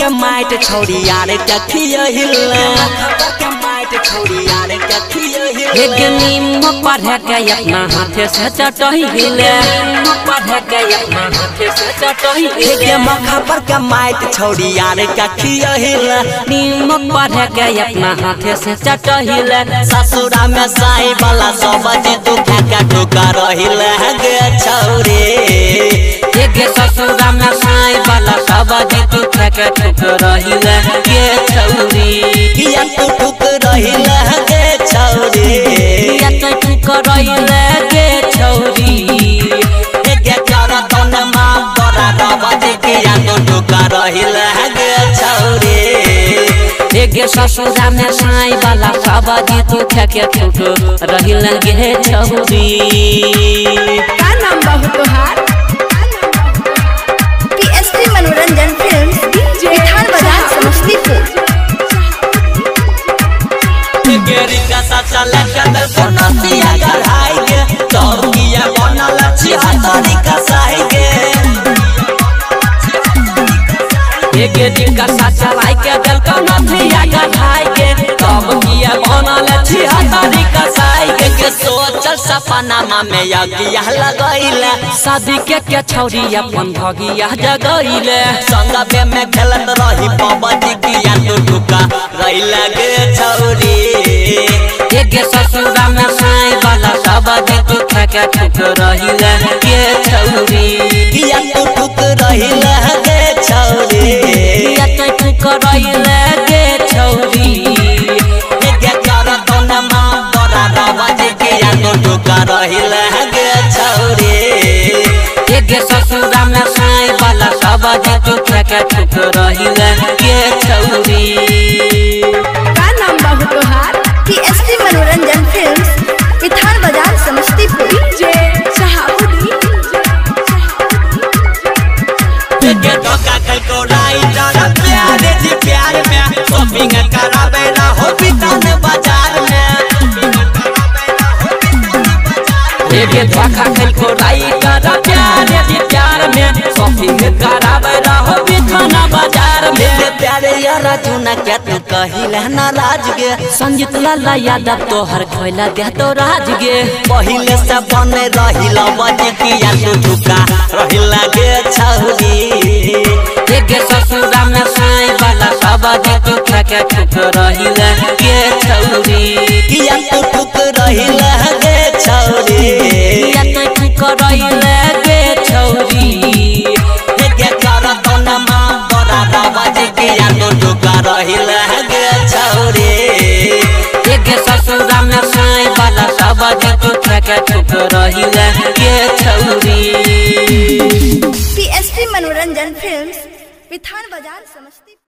के माइट छौरी यार के खियहिला एक नीम पढ़े के अपना हाथे से चटहिले एक मखबर के माइट छौरी यार के खियहिला नीम पढ़े के अपना हाथे से चटहिले ससुरा में साई वाला सब्जी तू खा के ठोका रहिले गे छौरी एक ससुरा में साई वाला सब्जी तू खा के ठोका रहिले गे छौरी किया तू ठोक रहिले गे छौरी किया तू ठोक रहिले गे छौरी एक जरा तन मां बड़ा रबजी किया तू ठोक रहिले गे छौरी एक ससुरा में साई वाला सब्जी तू खा के ठोक रहिले गे छौरी का नाम बहु तोहार पीएसपी मनोरंजन फिल्म्स बिठान बाजार समस्तीपुर गेरी का साचा लेकर सोनतिया गढ़ाई के तौकिया बनल छी हतरी का साई के गेरी का साचा लाई के दिल सोनतिया गढ़ाई के तौकिया बनल छी हतरी का साई के सोचल सपना में यगिया लगइले शादी के छौरी अपन भगिया जगइले संगबे में खेलत रही पबजी किया तू ठुका रहिला गे छौरी एक ससुरा में साई वाला सब्जी तू खा के ठुक रहिला गे छौरी किया तू ठुक रहिला गे छौरी किया तू ठुक रहिला गे छौरी एक जरा तन मां बड़ा रबजी किया तू ठुक रहिला गे छौरी एक ससुरा में साई वाला सब्जी तू खा के ठुक रहिला गे छौरी का नाम बहु तोहार पीएसपी मनोरंजन फिल्म्स बिठान बाजार समस्तीपुर के धोखा कल को राइटर प्यार जी प्यार में शॉपिंग करावे ना हो बिठान बाजार में एक धोखा कल को राइटर प्यार जी प्यार में शॉपिंग करावे ना हो बिठान बाजार में प्यारे यार चुना के तू कहिला ना राज गे संजीत लाला यादव तोहर खोइला दे तो राज गे पहिले से बने रहिला बजे किया तू झुका रहिला गे छौरी एक ससुरा में साई वाला सब्जी तू खा के ठुक रहिला गे छौरी किया तू ठुक रहिला गे छौरी किया तू ठुक रहिला गे छौरी एक जरा तन मां बड़ा रबजी किया तू ठुक रहिला गे छौरी एक ससुरा में साई वाला सब्जी तू खा के ठुक रहिला गे छौरी पीएसपी मनोरंजन फिल्म्स बिठान बाजार समस्तीपुर।